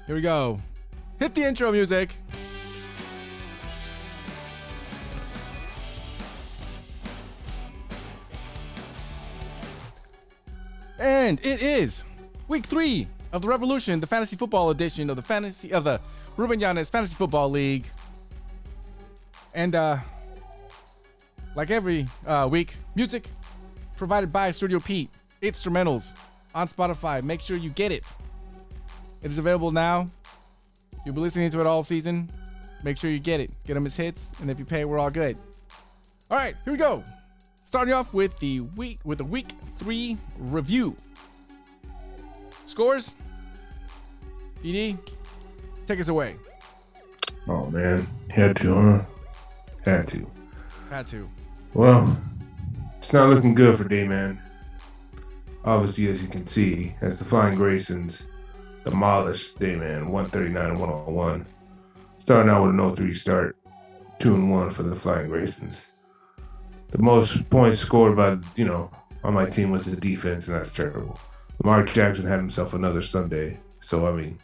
Here we go. Hit the intro music. And it is week 3 of the Revolution, the fantasy football edition of the Ruben Yanez Fantasy Football League. And like every week, music provided by Studio Pete, instrumentals on Spotify. Make sure you get it. It is available now. You'll be listening to it all season. Make sure you get it. Get them as hits, and if you pay, we're all good. All right, here we go. Starting off with the week 3 review. Scores. ED, take us away. Oh man, had to, huh? Had to. Well, it's not looking good for Dayman. Obviously, as you can see, as the Flying Graysons demolished Dayman 139-101. Starting out with an 0-3 start, 2-1 for the Flying Graysons. The most points scored by, on my team was the defense, and that's terrible. Lamar Jackson had himself another Sunday. So, I mean,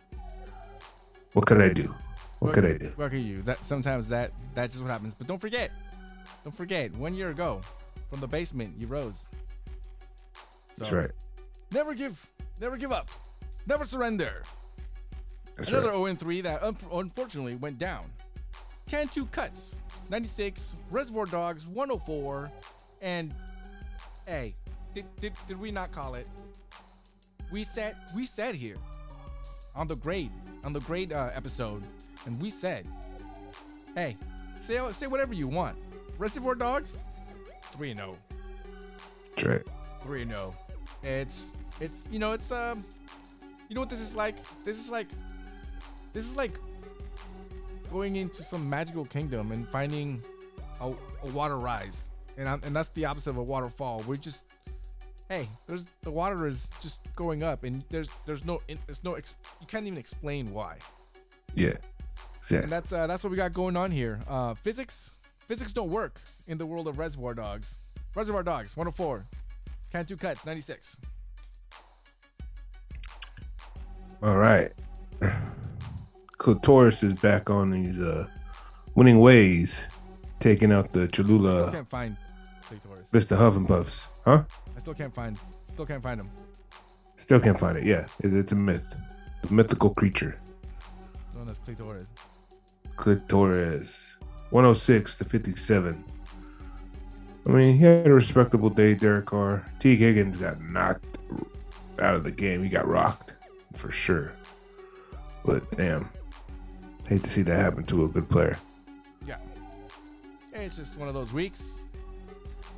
what could I do? What could I do? What could you? Sometimes that's just what happens. But don't forget, 1 year ago, from the basement, you rose. So, that's right. Never give up. Never surrender. That's Another right. 0-3 that unfortunately went down. Can 2 cuts, 96, Reservoir Dogs, 104, and hey, did we not call it? We said here on the grade episode, and we said, hey, say whatever you want. Reservoir Dogs, 3-0. That's right. 3-0. It's you know what this is like? This is like going into some magical kingdom and finding a water rise, and that's the opposite of a waterfall. We're just, hey, the water is just going up, and there's no you can't even explain why. Yeah. And that's what we got going on here. Physics don't work in the world of Reservoir Dogs. Reservoir Dogs 104, can 2 cuts 96. All right. Clitoris is back on these winning ways, taking out the Cholula. Still can't find Clitoris. Vista Huff and Puffs. Huh? I still can't find him. Still can't find it. Yeah, it's a myth. A mythical creature. Known as Clitoris. Clitoris. 106-57. I mean, he had a respectable day, Derek Carr. T. Higgins got knocked out of the game. He got rocked, for sure. But, damn. Hate to see that happen to a good player. Yeah. Hey, it's just one of those weeks.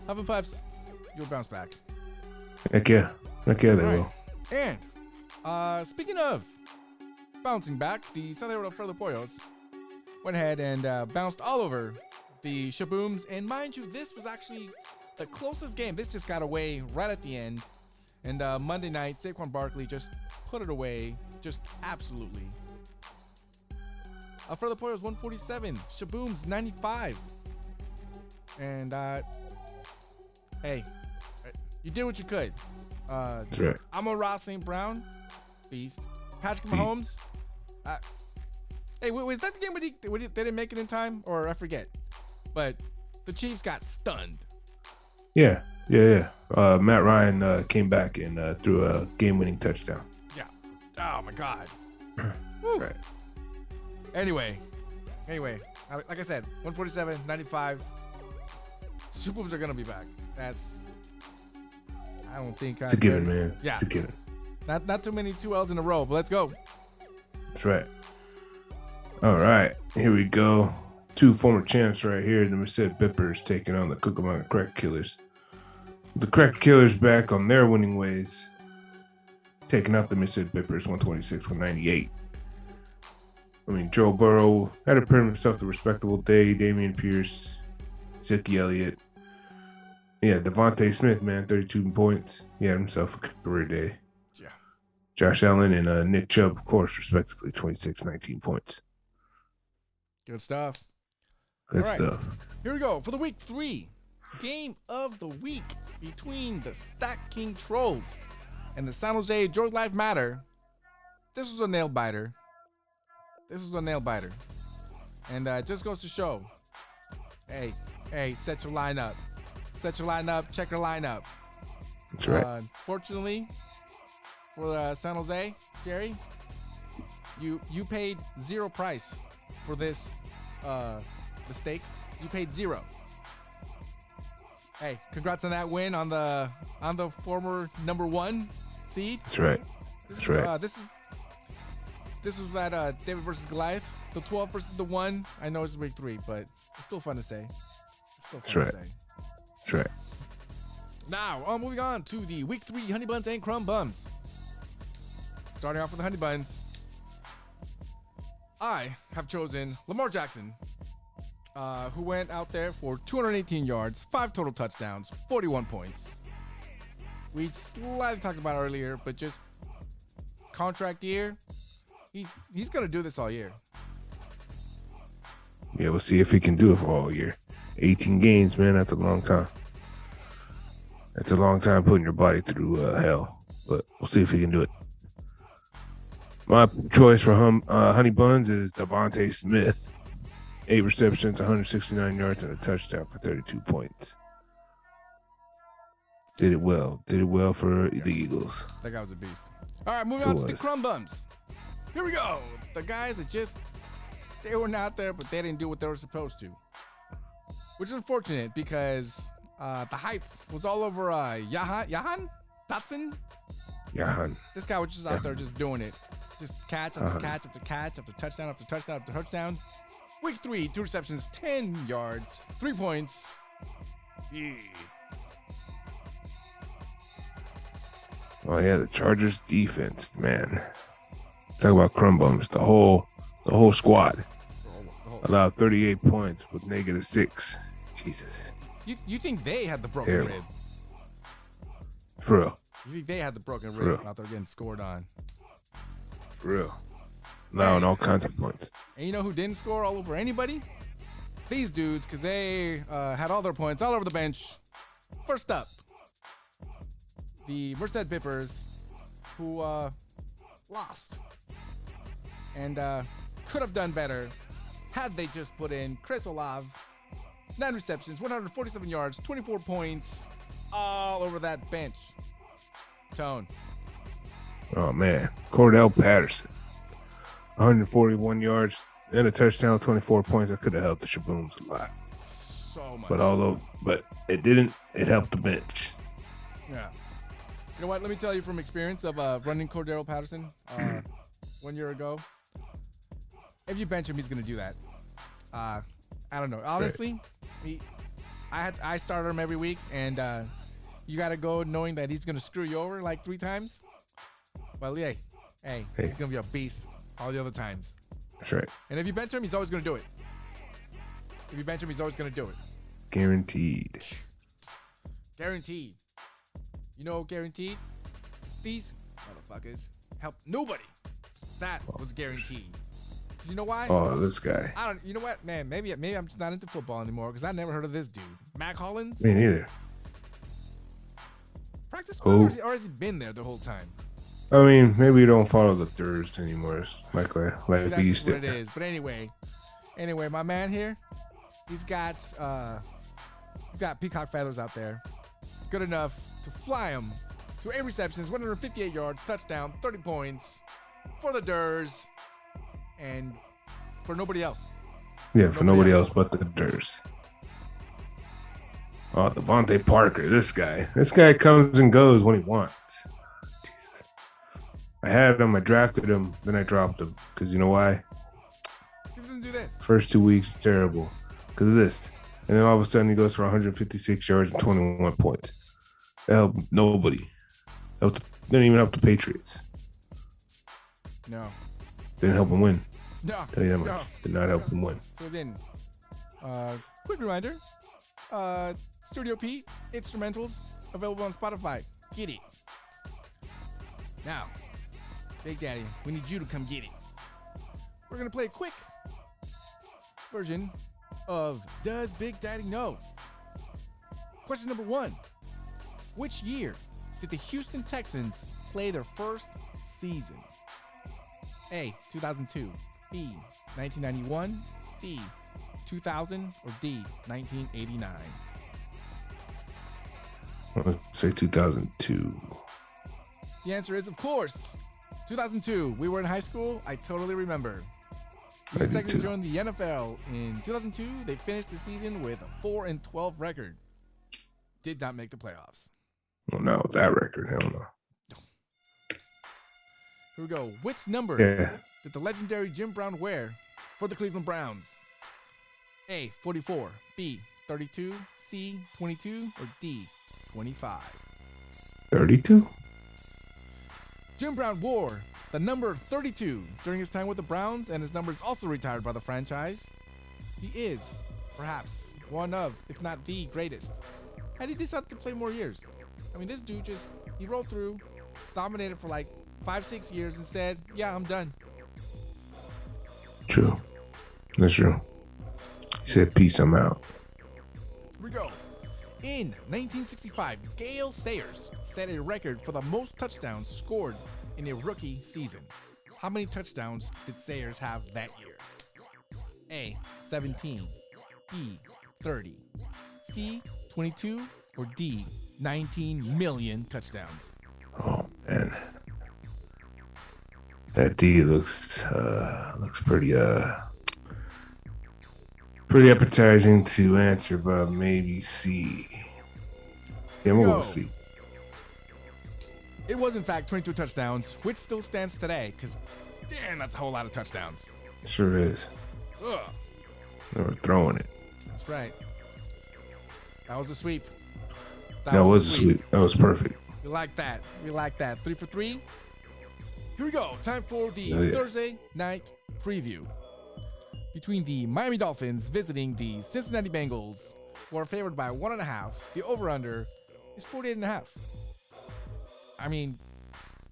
Huff and Puffs, you'll bounce back. Heck yeah. They will. And, speaking of bouncing back, the San Diego for the Pollos went ahead and bounced all over the Shabooms. And mind you, this was actually the closest game. This just got away right at the end. And Monday night, Saquon Barkley just put it away. Just absolutely. For the Pollos, 147. Shabooms, 95. And, hey, you did what you could. That's right. Amon-Ra St. Brown, beast. Patrick Mahomes. Hey, was that the game where they didn't make it in time? Or I forget. But the Chiefs got stunned. Yeah. Matt Ryan came back and threw a game-winning touchdown. Yeah. Oh, my God. Right. Anyway, like I said, 147, 95. Super Bowls are going to be back. I don't think it's a given, man. Yeah. It's a given. Not too many 2Ls in a row, but let's go. That's right. All right. Here we go. 2 former champs right here. The Merced Bippers taking on the Cucamonga Crack Killers. The Crack Killers back on their winning ways, taking out the Merced Bippers 126-198. I mean, Joe Burrow had to print himself a respectable day. Damian Pierce, Zeke Elliott. Yeah, Devontae Smith, man, 32 points. He had himself a career day. Yeah. Josh Allen and Nick Chubb, of course, respectively, 26, 19 points. Good stuff. Good stuff. Here we go for the week 3 game of the week between the Stack King Trolls and the San Jose George Life Matter. This was a nail biter. This was a nail biter. And it just goes to show, hey, set your lineup. Set your lineup. Check your lineup. That's right. Fortunately, for San Jose, Jerry, you paid zero price for this mistake. You paid zero. Hey, congrats on that win on the former number 1 seed. That's right. That's right. This was that David versus Goliath, the 12 versus the 1. I know it's week 3, but it's still fun to say. That's right. That's right. Now, moving on to the week 3 honey buns and crumb bums. Starting off with the honey buns, I have chosen Lamar Jackson, who went out there for 218 yards, 5 total touchdowns, 41 points. We slightly talked about it earlier, but just contract year, he's gonna do this all year. Yeah, we'll see if he can do it for all year. 18 games, man, that's a long time. That's a long time putting your body through hell, but we'll see if he can do it. My choice for honey buns is Devontae Smith. 8 receptions, 169 yards, and a touchdown for 32 points. Did it well. Did it well for the Eagles. That guy was a beast. All right, moving on to the crumb bums. Here we go. The guys that they were not there, but they didn't do what they were supposed to. Which is unfortunate because the hype was all over Jahan Dotson. Jahan. This guy was just out there just doing it. Just catch after catch after catch after touchdown after touchdown after touchdown. Week 3, 2 receptions, 10 yards, 3 points. Yeah. Oh yeah, the Chargers defense, man. Talk about crumb bums. The whole squad allowed 38 points with -6. Jesus. You think they had the broken rib? For real. You think they had the broken rib out there getting scored on? For real. Allowing all kinds of points. And you know who didn't score all over anybody? These dudes, because they had all their points all over the bench. First up, the Merced Vipers, who lost and could have done better had they just put in Chris Olave, 9 receptions, 147 yards, 24 points, all over that bench. Tone. Oh man, Cordell Patterson, 141 yards and a touchdown, 24 points. That could have helped the Shabooms a lot. So much. But it didn't. It helped the bench. Yeah. You know what? Let me tell you from experience of running Cordell Patterson 1 year ago. If you bench him, he's gonna do that. I don't know. Honestly, I start him every week, and you gotta go knowing that he's gonna screw you over like 3 times. Well, hey, he's gonna be a beast all the other times. That's right. And if you bench him, he's always gonna do it. Guaranteed. Guaranteed. You know, guaranteed. These motherfuckers help nobody. That was guaranteed. You know why? Oh, this guy. You know what, man? Maybe I'm just not into football anymore because I never heard of this dude, Mac Hollins. Me neither. Practice squad, or has he been there the whole time? I mean, maybe you don't follow the thirds anymore, like we used to. That's what it is. But anyway, my man here, he's got peacock feathers out there, good enough to fly him to 8 receptions, 158 yards, touchdown, 30 points for the Durs, and for nobody else. Yeah, for nobody else but the Durs. Oh, Devontae Parker, this guy comes and goes when he wants. Jesus. I had him, I drafted him, then I dropped him. Because you know why? He doesn't do this. First 2 weeks, terrible. Because of this. And then all of a sudden he goes for 156 yards and 21 points. That helped nobody. Didn't even help the Patriots. No. Didn't help him win. No. Tell you that much. No. Did not help him win. So then, quick reminder, Studio Pete, instrumentals, available on Spotify. Get it. Now, Big Daddy, we need you to come get it. We're going to play a quick version of Does Big Daddy Know? Question number 1. Which year did the Houston Texans play their first season? A, 2002. B, 1991, C, 2000, or D, 1989? I'm going to say 2002. The answer is, of course, 2002. We were in high school. I totally remember. The Texans joined the NFL in 2002. They finished the season with a 4-12 record. Did not make the playoffs. Well, not with that record. Hell no. Here we go. Which number did the legendary Jim Brown wear for the Cleveland Browns? A, 44, B, 32, C, 22, or D, 25? 32? Jim Brown wore the number 32 during his time with the Browns, and his number is also retired by the franchise. He is, perhaps, one of, if not the greatest. Had he decided to play more years? I mean, this dude he rolled through, dominated for like 5-6 years, and said, yeah, I'm done. True. That's true. He said, peace, I'm out. Here we go. In 1965, Gale Sayers set a record for the most touchdowns scored in a rookie season. How many touchdowns did Sayers have that year? A, 17, B, 30, C, 22, or D, 19 million touchdowns? Oh, man. That D looks pretty appetizing to answer, but maybe C. Yeah, we'll go C. It was, in fact, 22 touchdowns, which still stands today, because, damn, that's a whole lot of touchdowns. Sure is. Ugh. They were throwing it. That's right. That was a sweep. That was a sweep. That was perfect. We like that. 3 for 3. Here we go. Time for the Thursday night preview. Between the Miami Dolphins visiting the Cincinnati Bengals, who are favored by 1.5, the over-under is 48.5. I mean,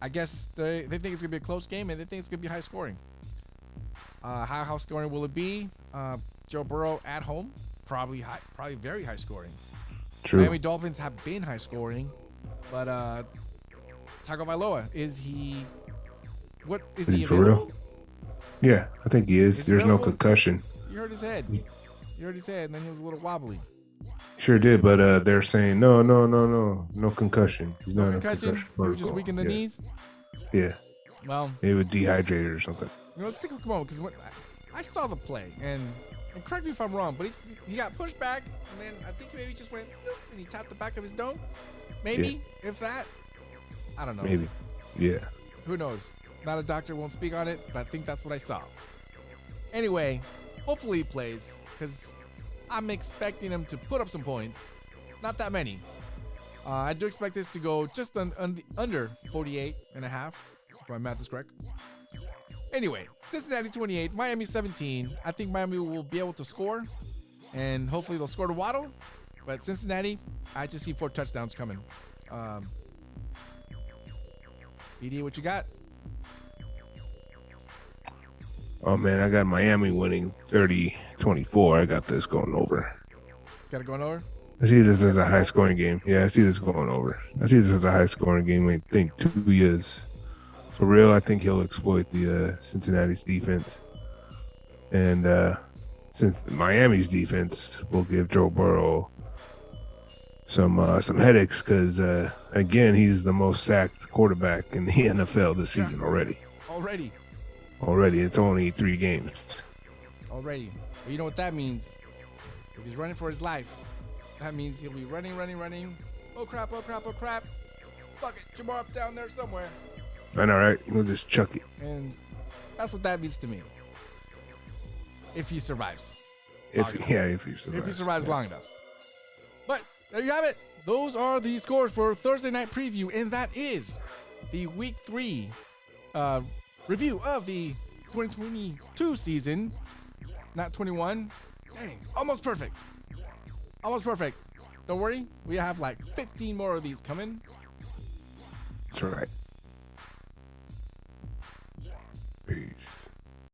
I guess they think it's going to be a close game, and they think it's going to be high scoring. How scoring will it be? Joe Burrow at home, probably very high scoring. True. Miami Dolphins have been high scoring, but Tagovailoa, is he for real? Yeah, I think he is. There's no concussion. You heard his head. And then he was a little wobbly. Sure did, but they're saying no concussion. He's not concussion. He was just weak in the knees. Yeah. Well, he was dehydrated or something. Let's take a moment, because I saw the play, and correct me if I'm wrong, but he got pushed back, and then I think maybe he just went and he tapped the back of his dome. Maybe, if that. I don't know. Maybe. Yeah. Who knows? Not a doctor, won't speak on it, but I think that's what I saw. Anyway, hopefully he plays, because I'm expecting him to put up some points. Not that many. I do expect this to go just under 48.5, if my math is correct. Anyway, Cincinnati 28, Miami 17. I think Miami will be able to score, and hopefully they'll score to Waddle. But Cincinnati, I just see 4 touchdowns coming. BD, what you got? Oh, man, I got Miami winning 30-24. I got this going over. Got it going over? I see this as a high-scoring game. Yeah, I see this going over. I see this as a high-scoring game. I think 2 years. For real, I think he'll exploit the Cincinnati's defense. And since Miami's defense will give Joe Burrow some headaches, because, again, he's the most sacked quarterback in the NFL this season already. Already. It's only 3 games. Already. But you know what that means? If he's running for his life, that means he'll be running. Oh, crap. Fuck it. Jamar up down there somewhere. I know, right? He'll just chuck it. And that's what that means to me. If he survives. If he survives long enough. But there you have it. Those are the scores for Thursday night preview, and that is the Week 3 review of the 2022 season. Not 21. Dang, almost perfect. Don't worry, we have like 15 more of these coming. That's right. Peace.